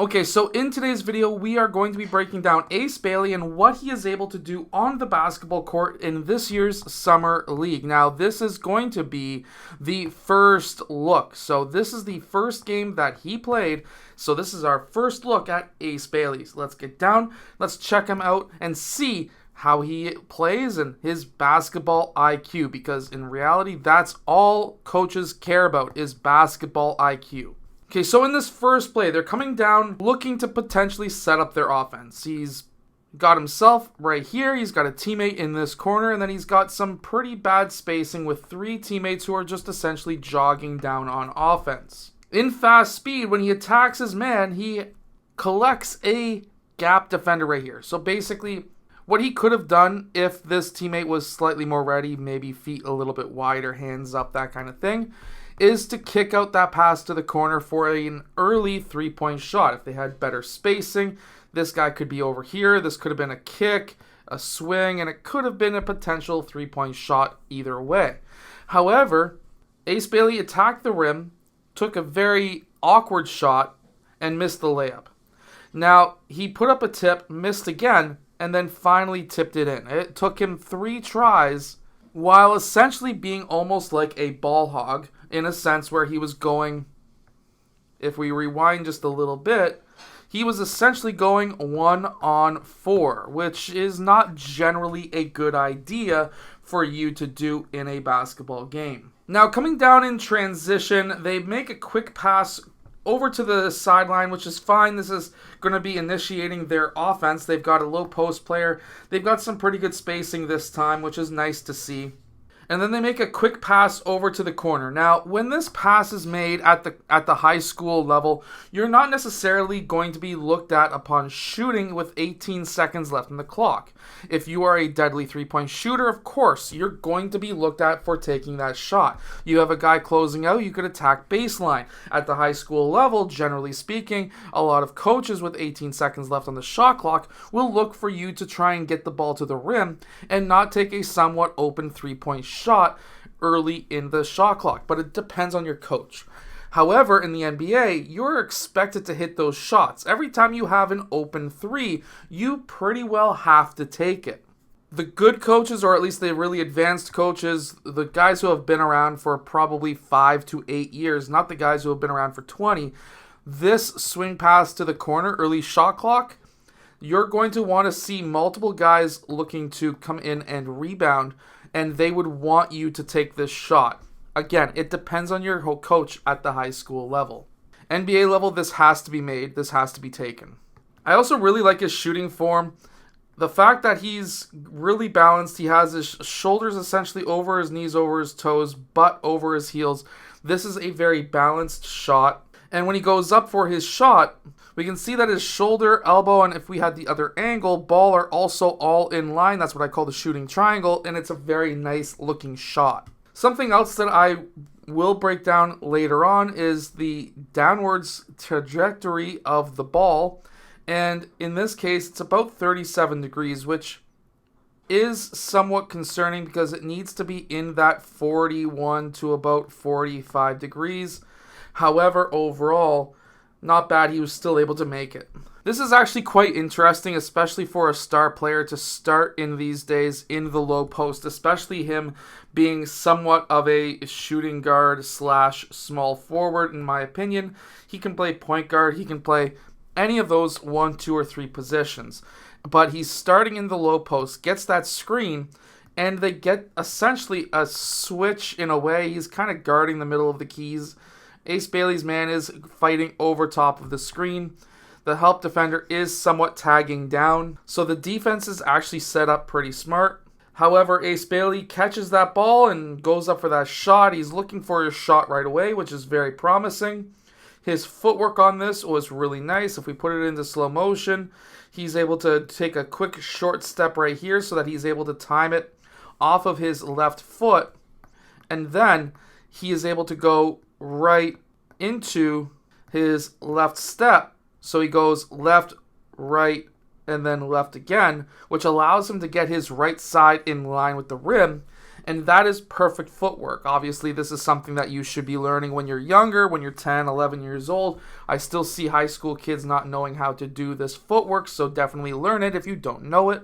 Okay, so in today's video, we are going to be breaking down Ace Bailey and what he is able to do on the basketball court in this year's Summer League. Now, this is going to be the first look. So this is the first game that he played. So this is our first look at Ace Bailey. So let's get down, let's check him out and see how he plays and his basketball IQ, because in reality, that's all coaches care about is basketball IQ. Okay, so in this first play, they're coming down looking to potentially set up their offense. He's got himself right here. He's got a teammate in this corner, and then he's got some pretty bad spacing with three teammates who are just essentially jogging down on offense. In fast speed, when he attacks his man, he collects a gap defender right here. So basically, what he could have done if this teammate was slightly more ready, maybe feet a little bit wider, hands up, that kind of thing, is to kick out that pass to the corner for an early three-point shot. If they had better spacing, this guy could be over here. This could have been a kick, a swing, and it could have been a potential three-point shot either way. However, Ace Bailey attacked the rim, took a very awkward shot, and missed the layup. Now, he put up a tip, missed again, and then finally tipped it in. It took him 3 tries while essentially being almost like a ball hog, in a sense where he was going, if we rewind just a little bit, he was essentially going 1-on-4, which is not generally a good idea for you to do in a basketball game. Now, coming down in transition, they make a quick pass over to the sideline, which is fine. This is going to be initiating their offense. They've got a low post player. They've got some pretty good spacing this time, which is nice to see. And then they make a quick pass over to the corner. Now, when this pass is made at the high school level, you're not necessarily going to be looked at upon shooting with 18 seconds left in the clock. If you are a deadly three-point shooter, of course, you're going to be looked at for taking that shot. You have a guy closing out, you could attack baseline. At the high school level, generally speaking, a lot of coaches with 18 seconds left on the shot clock will look for you to try and get the ball to the rim and not take a somewhat open three-point shot early in the shot clock, but it depends on your coach. However, in the NBA, you're expected to hit those shots. Every time you have an open three, you pretty well have to take it. The good coaches, or at least the really advanced coaches, the guys who have been around for probably 5 to 8 years, not the guys who have been around for 20, this swing pass to the corner, early shot clock, you're going to want to see multiple guys looking to come in and rebound, and they would want you to take this shot. Again, it depends on your coach at the high school level. NBA level, this has to be made. This has to be taken. I also really like his shooting form. The fact that he's really balanced. He has his shoulders essentially over his knees, over his toes, butt over his heels. This is a very balanced shot. And when he goes up for his shot, we can see that his shoulder, elbow, and if we had the other angle, ball are also all in line. That's what I call the shooting triangle, and it's a very nice looking shot. Something else that I will break down later on is the downwards trajectory of the ball. And in this case, it's about 37 degrees, which is somewhat concerning because it needs to be in that 41 to about 45 degrees. However, overall, not bad. He was still able to make it. This is actually quite interesting, especially for a star player to start in these days in the low post, especially him being somewhat of a shooting guard / small forward, in my opinion. He can play point guard. He can play any of those 1, 2, or 3 positions. But he's starting in the low post, gets that screen, and they get essentially a switch in a way. He's kind of guarding the middle of the keys. Ace Bailey's man is fighting over top of the screen. The help defender is somewhat tagging down. So the defense is actually set up pretty smart. However, Ace Bailey catches that ball and goes up for that shot. He's looking for his shot right away, which is very promising. His footwork on this was really nice. If we put it into slow motion, he's able to take a quick short step right here so that he's able to time it off of his left foot. And then he is able to go right into his left step. So he goes left, right, and then left again, which allows him to get his right side in line with the rim And that is perfect footwork. Obviously, this is something that you should be learning when you're younger, when you're 10, 11 years old. I still see high school kids not knowing how to do this footwork, so definitely learn it if you don't know it.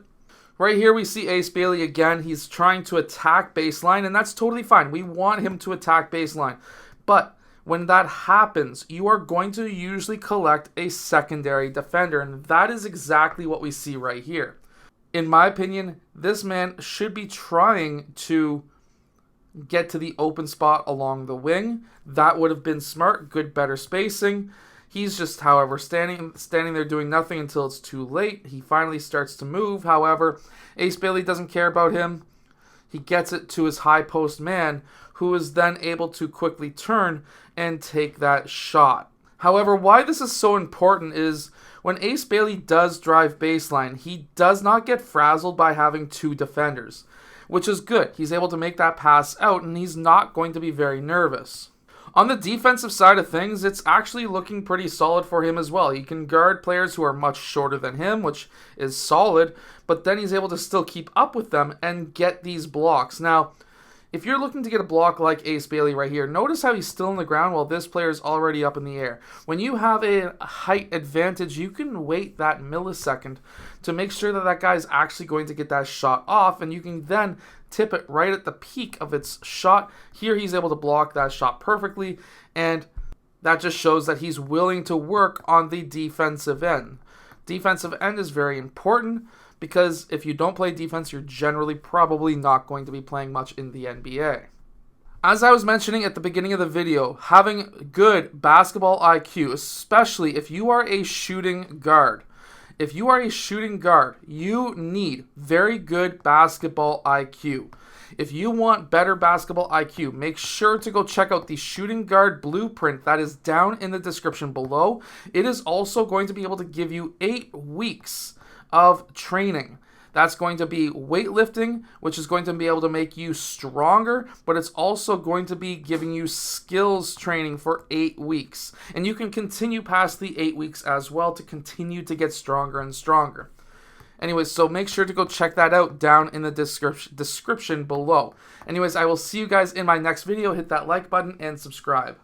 Right here we see Ace Bailey again. He's trying to attack baseline, and that's totally fine. We want him to attack baseline. But when that happens, you are going to usually collect a secondary defender, and that is exactly what we see right here. In my opinion, this man should be trying to get to the open spot along the wing. That would have been smart, good, better spacing. He's just, however, standing there doing nothing until it's too late. He finally starts to move. However, Ace Bailey doesn't care about him. He gets it to his high post man, who is then able to quickly turn and take that shot. However, why this is so important is when Ace Bailey does drive baseline, he does not get frazzled by having two defenders, which is good. He's able to make that pass out, and he's not going to be very nervous. On the defensive side of things, it's actually looking pretty solid for him as well. He can guard players who are much shorter than him, which is solid, but then he's able to still keep up with them and get these blocks. Now, if you're looking to get a block like Ace Bailey right here, notice how he's still on the ground while this player is already up in the air. When you have a height advantage, you can wait that millisecond to make sure that that guy is actually going to get that shot off, and you can then tip it right at the peak of its shot. Here he's able to block that shot perfectly, and that just shows that he's willing to work on the defensive end. Defensive end is very important, because if you don't play defense, you're generally probably not going to be playing much in the NBA. As I was mentioning at the beginning of the video, having good basketball IQ, especially if you are a shooting guard. If you are a shooting guard, you need very good basketball IQ. If you want better basketball IQ, make sure to go check out the shooting guard blueprint that is down in the description below. It is also going to be able to give you 8 weeks of training. That's going to be weightlifting, which is going to be able to make you stronger, but it's also going to be giving you skills training for 8 weeks. And you can continue past the 8 weeks as well to continue to get stronger and stronger. Anyways, so make sure to go check that out down in the description below. Anyways, I will see you guys in my next video. Hit that like button and subscribe.